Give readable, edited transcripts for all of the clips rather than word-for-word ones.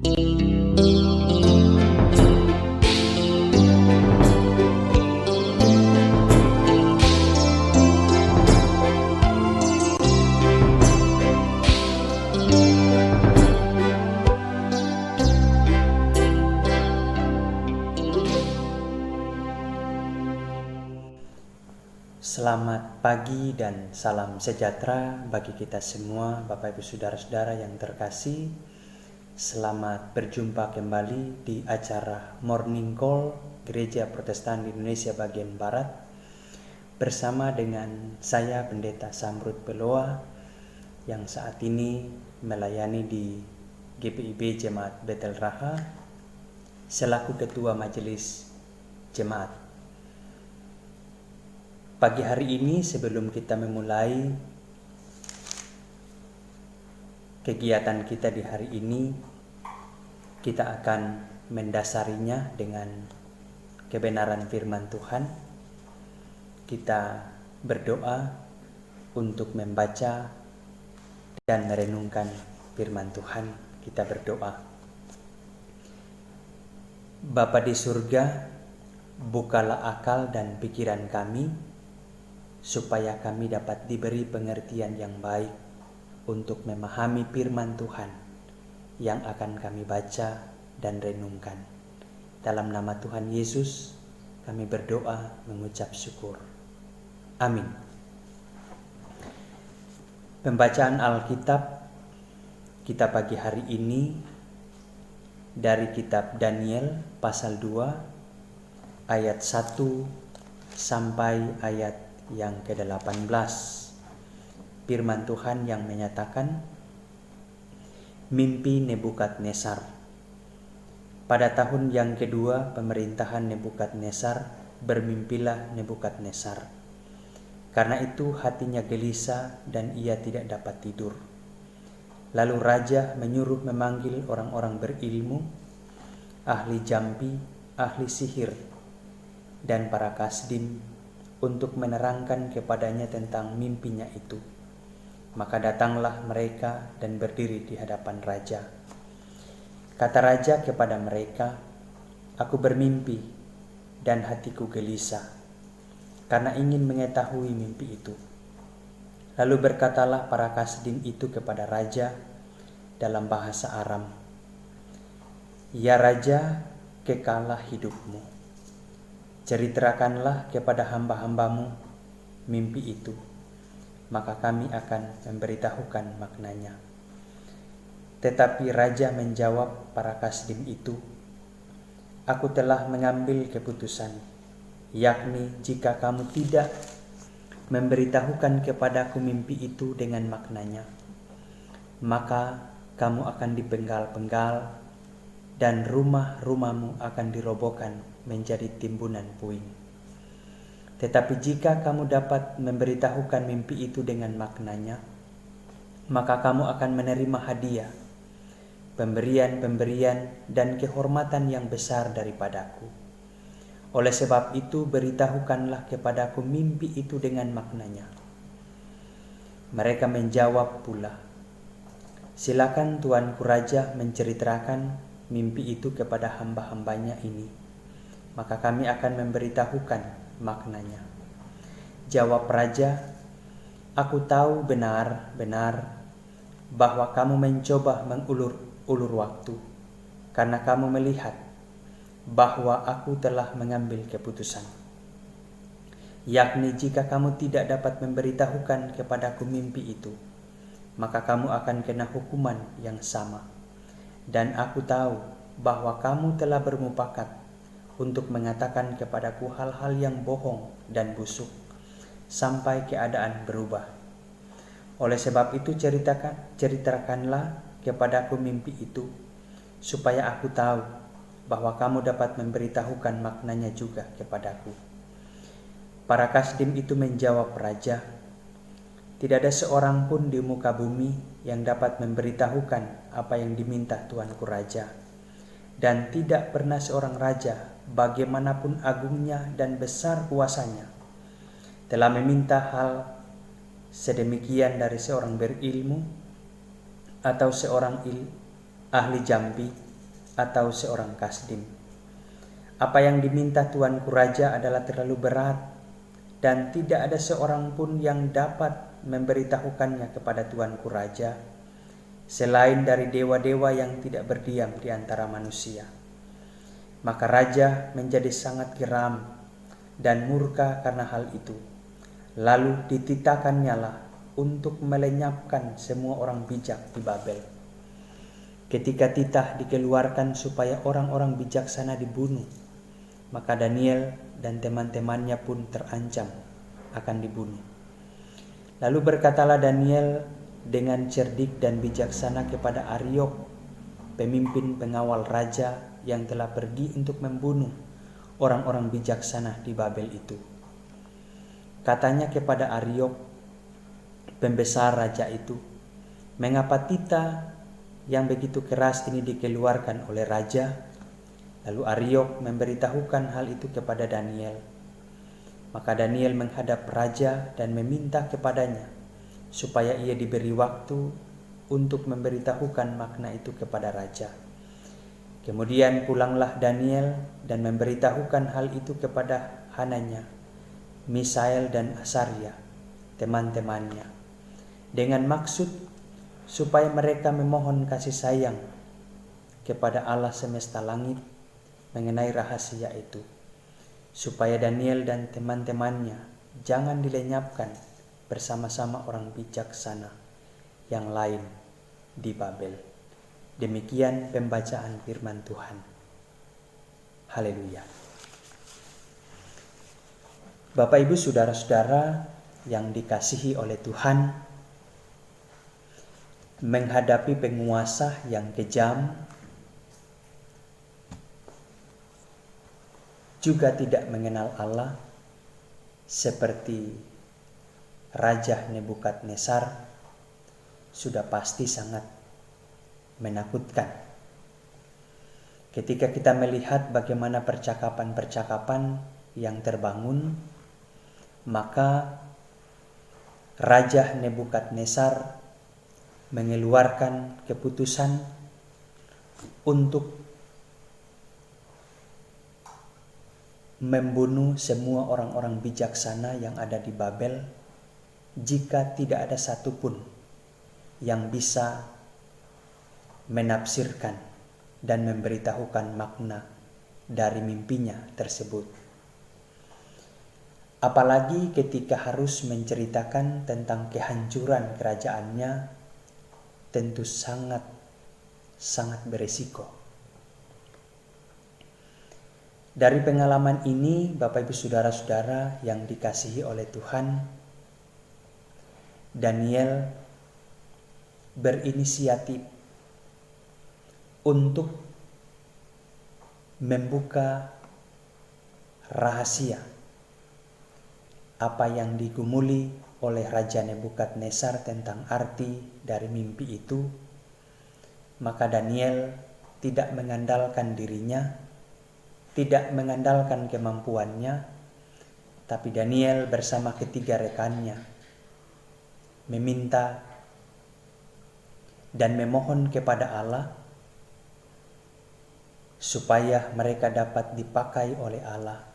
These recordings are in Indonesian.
Selamat pagi dan salam sejahtera bagi kita semua, Bapak Ibu Saudara-saudara yang terkasih. Selamat berjumpa kembali di acara Morning Call Gereja Protestan di Indonesia bagian Barat bersama dengan saya Pendeta Samrud Peloa yang saat ini melayani di GPIB Jemaat Betel Raha selaku Ketua Majelis Jemaat. Pagi hari ini sebelum kita memulai kegiatan kita di hari ini, kita akan mendasarinya dengan kebenaran firman Tuhan. Kita berdoa untuk membaca dan merenungkan firman Tuhan. Kita berdoa. Bapa di surga, bukalah akal dan pikiran kami supaya kami dapat diberi pengertian yang baik untuk memahami firman Tuhan yang akan kami baca dan renungkan. Dalam nama Tuhan Yesus, kami berdoa mengucap syukur. Amin. Pembacaan Alkitab kita pagi hari ini dari kitab Daniel pasal 2 ayat 1 sampai ayat yang ke-18. Firman Tuhan yang menyatakan, mimpi Nebukadnezar. Pada tahun yang kedua pemerintahan Nebukadnezar, bermimpilah Nebukadnezar. Karena itu hatinya gelisah dan ia tidak dapat tidur. Lalu raja menyuruh memanggil orang-orang berilmu, ahli jampi, ahli sihir, dan para kasdim untuk menerangkan kepadanya tentang mimpinya itu. Maka datanglah mereka dan berdiri di hadapan raja. Kata raja kepada mereka, aku bermimpi dan hatiku gelisah karena ingin mengetahui mimpi itu. Lalu berkatalah para kasdim itu kepada raja dalam bahasa Aram, ya raja, kekalah hidupmu. Ceritakanlah kepada hamba-hambamu mimpi itu, maka kami akan memberitahukan maknanya. Tetapi raja menjawab para kasdim itu, aku telah mengambil keputusan, yakni jika kamu tidak memberitahukan kepadaku mimpi itu dengan maknanya, maka kamu akan dipenggal-penggal dan rumah-rumahmu akan dirobohkan menjadi timbunan puing. Tetapi jika kamu dapat memberitahukan mimpi itu dengan maknanya, maka kamu akan menerima hadiah, pemberian-pemberian dan kehormatan yang besar daripadaku. Oleh sebab itu beritahukanlah kepadaku mimpi itu dengan maknanya. Mereka menjawab pula, silakan tuanku raja menceritakan mimpi itu kepada hamba-hambanya ini, maka kami akan memberitahukan maknanya. Jawab raja, aku tahu benar-benar bahwa kamu mencoba mengulur-ulur waktu, karena kamu melihat bahwa aku telah mengambil keputusan, yakni jika kamu tidak dapat memberitahukan kepadaku mimpi itu, maka kamu akan kena hukuman yang sama. Dan aku tahu bahwa kamu telah bermufakat untuk mengatakan kepadaku hal-hal yang bohong dan busuk sampai keadaan berubah. Oleh sebab itu ceritakanlah kepadaku mimpi itu, supaya aku tahu bahwa kamu dapat memberitahukan maknanya juga kepadaku. Para kasdim itu menjawab raja, tidak ada seorang pun di muka bumi yang dapat memberitahukan apa yang diminta tuanku raja. Dan tidak pernah seorang raja, bagaimanapun agungnya dan besar kuasanya, telah meminta hal sedemikian dari seorang berilmu atau seorang ahli jampi atau seorang kasdim. Apa yang diminta tuanku raja adalah terlalu berat, dan tidak ada seorang pun yang dapat memberitahukannya kepada tuanku raja, selain dari dewa-dewa yang tidak berdiam di antara manusia. Maka raja menjadi sangat geram dan murka karena hal itu. Lalu dititahkannya lah untuk melenyapkan semua orang bijak di Babel. Ketika titah dikeluarkan supaya orang-orang bijaksana dibunuh, maka Daniel dan teman-temannya pun terancam akan dibunuh. Lalu berkatalah Daniel dengan cerdik dan bijaksana kepada Aryok, pemimpin pengawal raja yang telah pergi untuk membunuh orang-orang bijaksana di Babel itu. Katanya kepada Aryok, pembesar raja itu, "Mengapa titah yang begitu keras ini dikeluarkan oleh raja?" Lalu Aryok memberitahukan hal itu kepada Daniel. Maka Daniel menghadap raja dan meminta kepadanya supaya ia diberi waktu untuk memberitahukan makna itu kepada raja. Kemudian pulanglah Daniel dan memberitahukan hal itu kepada Hananya, Misael dan Asaria, teman-temannya, dengan maksud supaya mereka memohon kasih sayang kepada Allah semesta langit mengenai rahasia itu, supaya Daniel dan teman-temannya jangan dilenyapkan bersama-sama orang bijaksana yang lain di Babel. Demikian pembacaan firman Tuhan. Haleluya. Bapak Ibu saudara-saudara yang dikasihi oleh Tuhan, menghadapi penguasa yang kejam, juga tidak mengenal Allah, seperti Raja Nebukadnezar, sudah pasti sangat menakutkan. Ketika kita melihat bagaimana percakapan-percakapan yang terbangun, maka Raja Nebukadnezar mengeluarkan keputusan untuk membunuh semua orang-orang bijaksana yang ada di Babel, jika tidak ada satupun yang bisa menafsirkan dan memberitahukan makna dari mimpinya tersebut. Apalagi ketika harus menceritakan tentang kehancuran kerajaannya, tentu sangat berisiko. Dari pengalaman ini, Bapak Ibu saudara-saudara yang dikasihi oleh Tuhan, Daniel berinisiatif untuk membuka rahasia apa yang digumuli oleh Raja Nebukadnezar tentang arti dari mimpi itu. Maka Daniel tidak mengandalkan dirinya, tidak mengandalkan kemampuannya, tapi Daniel bersama ketiga rekannya meminta dan memohon kepada Allah supaya mereka dapat dipakai oleh Allah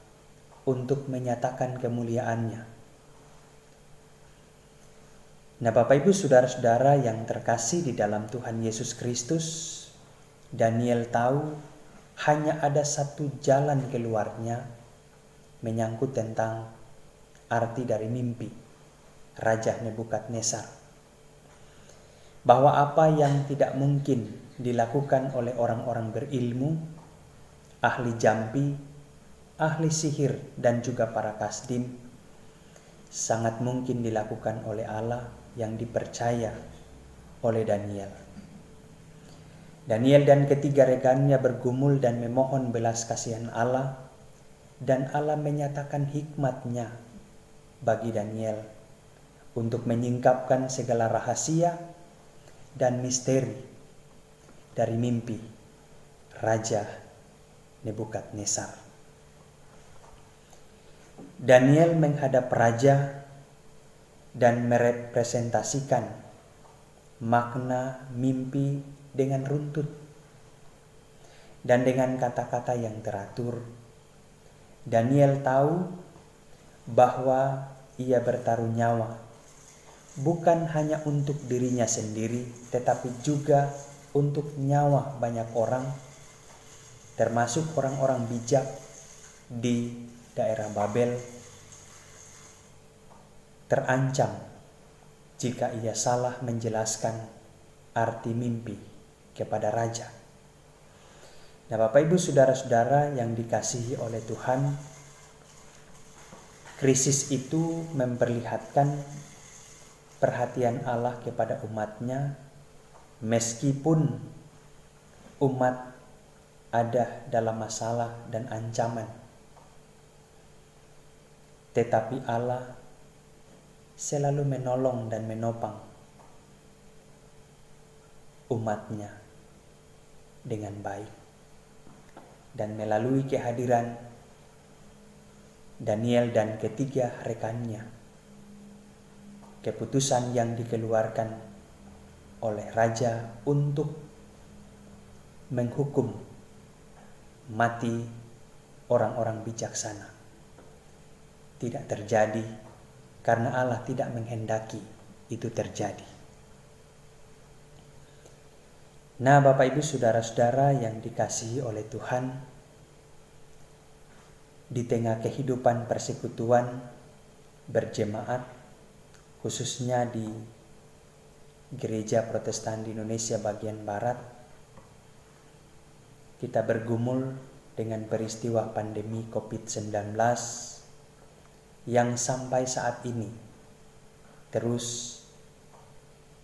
untuk menyatakan kemuliaannya. Nah, Bapak Ibu saudara-saudara yang terkasih di dalam Tuhan Yesus Kristus, Daniel tahu hanya ada satu jalan keluarnya menyangkut tentang arti dari mimpi Raja Nebukadnezar. Bahwa apa yang tidak mungkin dilakukan oleh orang-orang berilmu, ahli jampi, ahli sihir, dan juga para kasdim, sangat mungkin dilakukan oleh Allah yang dipercaya oleh Daniel. Daniel dan ketiga rekannya bergumul dan memohon belas kasihan Allah, dan Allah menyatakan hikmat-Nya bagi Daniel untuk menyingkapkan segala rahasia dan misteri dari mimpi Raja Nebukadnezar. Daniel menghadap raja dan merepresentasikan makna mimpi dengan runtut. dan dengan kata-kata yang teratur. Daniel tahu bahwa ia bertaruh nyawa bukan hanya untuk dirinya sendiri, tetapi juga untuk nyawa banyak orang, termasuk orang-orang bijak di daerah Babel, terancam jika ia salah menjelaskan arti mimpi kepada raja. Nah, Bapak Ibu saudara-saudara yang dikasihi oleh Tuhan, krisis itu memperlihatkan perhatian Allah kepada umatnya, meskipun umat ada dalam masalah dan ancaman. Tetapi Allah selalu menolong dan menopang umatnya dengan baik. Dan melalui kehadiran Daniel dan ketiga rekannya, keputusan yang dikeluarkan oleh raja untuk menghukum mati orang-orang bijaksana tidak terjadi karena Allah tidak menghendaki itu terjadi. Nah, Bapak Ibu saudara-saudara yang dikasihi oleh Tuhan, di tengah kehidupan persekutuan berjemaat, khususnya di Gereja Protestan di Indonesia bagian Barat, kita bergumul dengan peristiwa pandemi COVID-19 yang sampai saat ini terus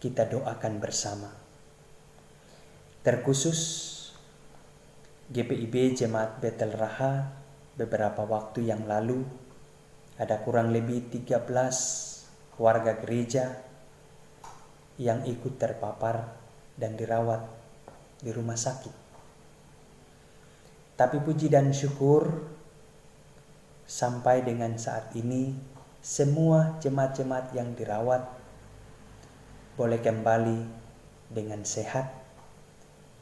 kita doakan bersama. Terkhusus GPIB Jemaat Betel Raha beberapa waktu yang lalu ada kurang lebih 13 warga gereja yang ikut terpapar dan dirawat di rumah sakit. Tapi puji dan syukur sampai dengan saat ini semua jemaat-jemaat yang dirawat boleh kembali dengan sehat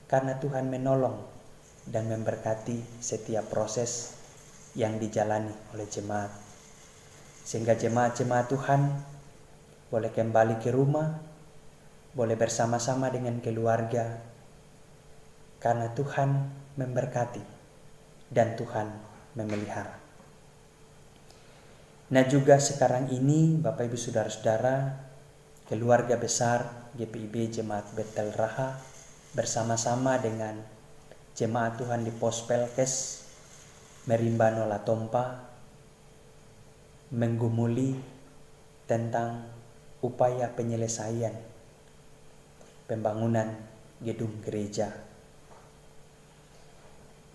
karena Tuhan menolong dan memberkati setiap proses yang dijalani oleh jemaat. Sehingga jemaat-jemaat Tuhan boleh kembali ke rumah, boleh bersama-sama dengan keluarga, karena Tuhan memberkati dan Tuhan memelihara. Nah, juga sekarang ini Bapak Ibu saudara-saudara, keluarga besar GPIB Jemaat Betel Raha bersama-sama dengan jemaat Tuhan di Pospelkes Merimba Nola Tompa menggumuli tentang upaya penyelesaian pembangunan gedung gereja.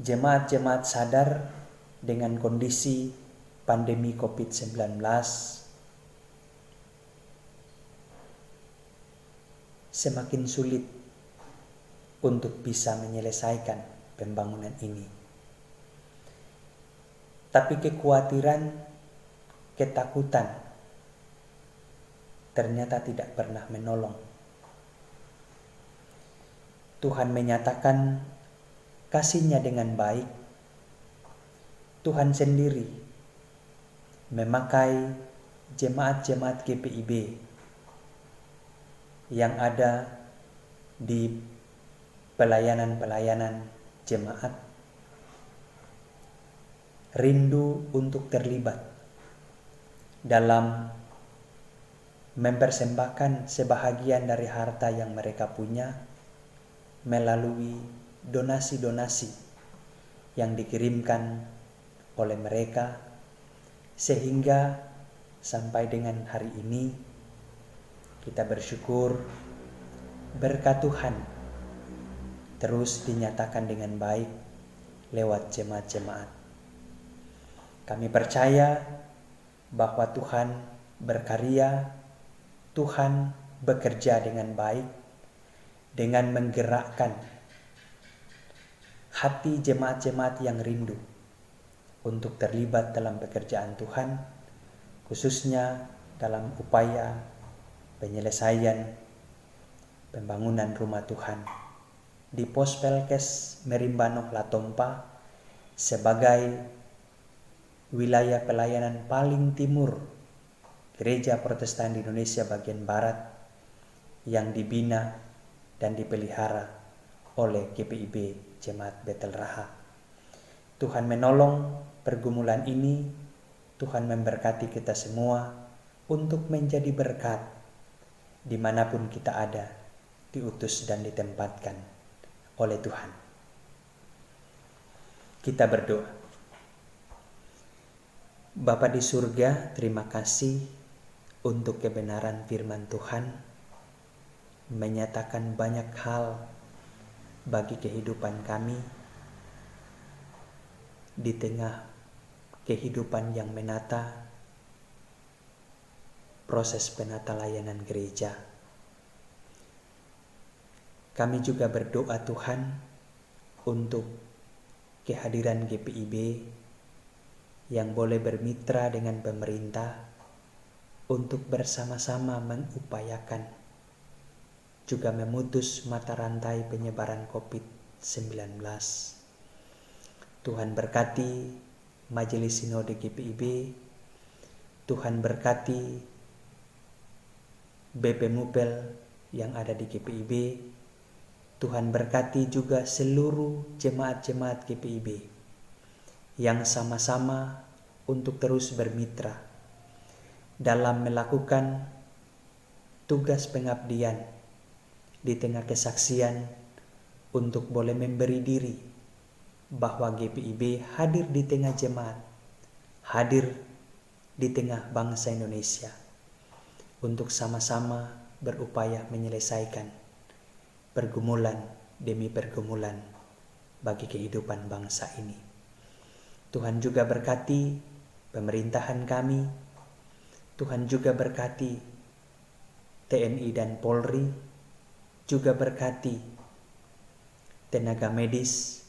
Jemaat-jemaat sadar dengan kondisi pandemi COVID-19 semakin sulit untuk bisa menyelesaikan pembangunan ini. Tapi kekhawatiran, ketakutan ternyata tidak pernah menolong. Tuhan menyatakan kasih-Nya dengan baik. Tuhan sendiri memakai jemaat-jemaat GPIB yang ada di pelayanan-pelayanan jemaat rindu untuk terlibat dalam mempersembahkan sebahagian dari harta yang mereka punya melalui donasi-donasi yang dikirimkan oleh mereka, sehingga sampai dengan hari ini kita bersyukur berkat Tuhan terus dinyatakan dengan baik lewat jemaat-jemaat. Kami percaya bahwa Tuhan berkarya, Tuhan bekerja dengan baik dengan menggerakkan hati jemaat-jemaat yang rindu untuk terlibat dalam pekerjaan Tuhan, khususnya dalam upaya penyelesaian pembangunan rumah Tuhan di Pospelkes Merimbano Latompa sebagai wilayah pelayanan paling timur Gereja Protestan di Indonesia bagian Barat yang dibina dan dipelihara oleh GPIB Jemaat Betel Raha. Tuhan menolong pergumulan ini, Tuhan memberkati kita semua untuk menjadi berkat dimanapun kita ada, diutus dan ditempatkan oleh Tuhan. Kita berdoa. Bapa di surga, terima kasih untuk kebenaran firman Tuhan, menyatakan banyak hal bagi kehidupan kami di tengah kehidupan yang menata proses penata layanan gereja. Kami juga berdoa Tuhan untuk kehadiran GPIB yang boleh bermitra dengan pemerintah untuk bersama-sama mengupayakan juga memutus mata rantai penyebaran COVID-19. Tuhan berkati Majelis Sinode GPIB, Tuhan berkati BP Mupel yang ada di GPIB, Tuhan berkati juga seluruh jemaat-jemaat GPIB yang sama-sama untuk terus bermitra dalam melakukan tugas pengabdian di tengah kesaksian untuk boleh memberi diri bahwa GPIB hadir di tengah jemaat, hadir di tengah bangsa Indonesia untuk sama-sama berupaya menyelesaikan pergumulan demi pergumulan bagi kehidupan bangsa ini. Tuhan juga berkati pemerintahan kami, Tuhan juga berkati TNI dan Polri, juga berkati tenaga medis,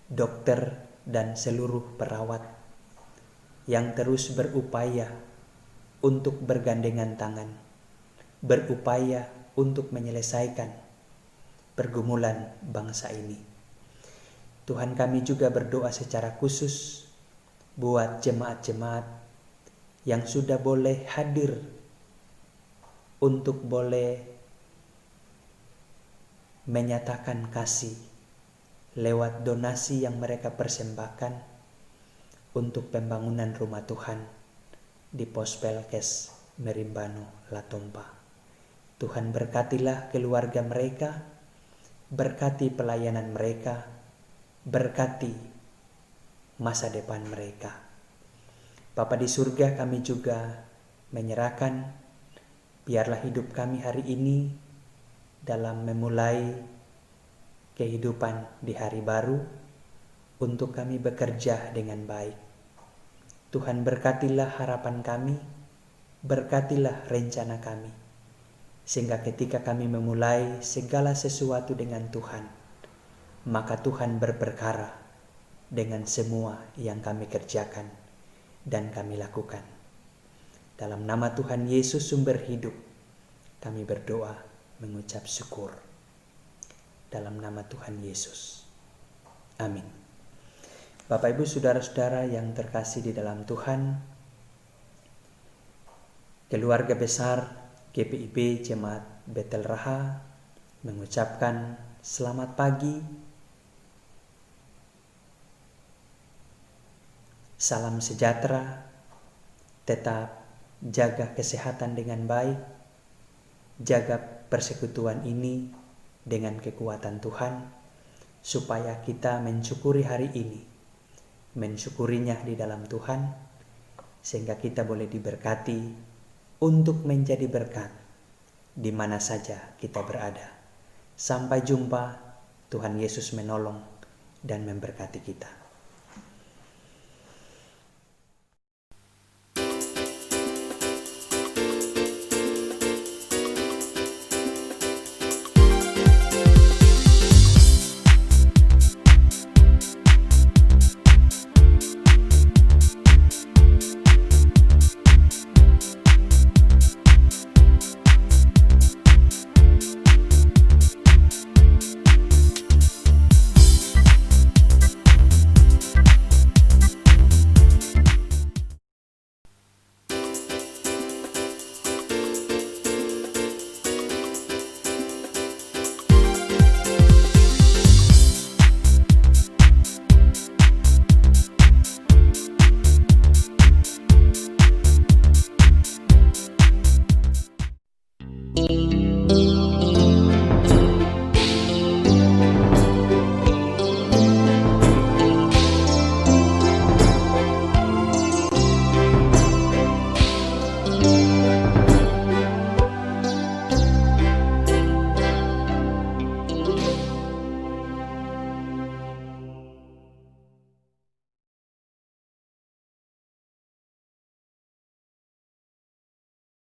dokter dan seluruh perawat yang terus berupaya untuk bergandengan tangan, berupaya untuk menyelesaikan pergumulan bangsa ini. Tuhan, kami juga berdoa secara khusus buat jemaat-jemaat yang sudah boleh hadir untuk boleh menyatakan kasih lewat donasi yang mereka persembahkan untuk pembangunan rumah Tuhan di Pospelkes Merimbano Latompa. Tuhan, berkatilah keluarga mereka, berkati pelayanan mereka, berkati masa depan mereka. Bapa di surga, kami juga menyerahkan biarlah hidup kami hari ini dalam memulai kehidupan di hari baru untuk kami bekerja dengan baik. Tuhan, berkatilah harapan kami, berkatilah rencana kami, sehingga ketika kami memulai segala sesuatu dengan Tuhan, maka Tuhan berperkara dengan semua yang kami kerjakan dan kami lakukan. Dalam nama Tuhan Yesus sumber hidup, kami berdoa mengucap syukur. Dalam nama Tuhan Yesus. Amin. Bapak Ibu saudara-saudara yang terkasih di dalam Tuhan, keluarga besar GPIB Jemaat Betel Raha mengucapkan selamat pagi, salam sejahtera, tetap jaga kesehatan dengan baik, jaga persekutuan ini dengan kekuatan Tuhan, supaya kita mensyukuri hari ini, mensyukurinya di dalam Tuhan, sehingga kita boleh diberkati untuk menjadi berkat di mana saja kita berada. Sampai jumpa, Tuhan Yesus menolong dan memberkati kita.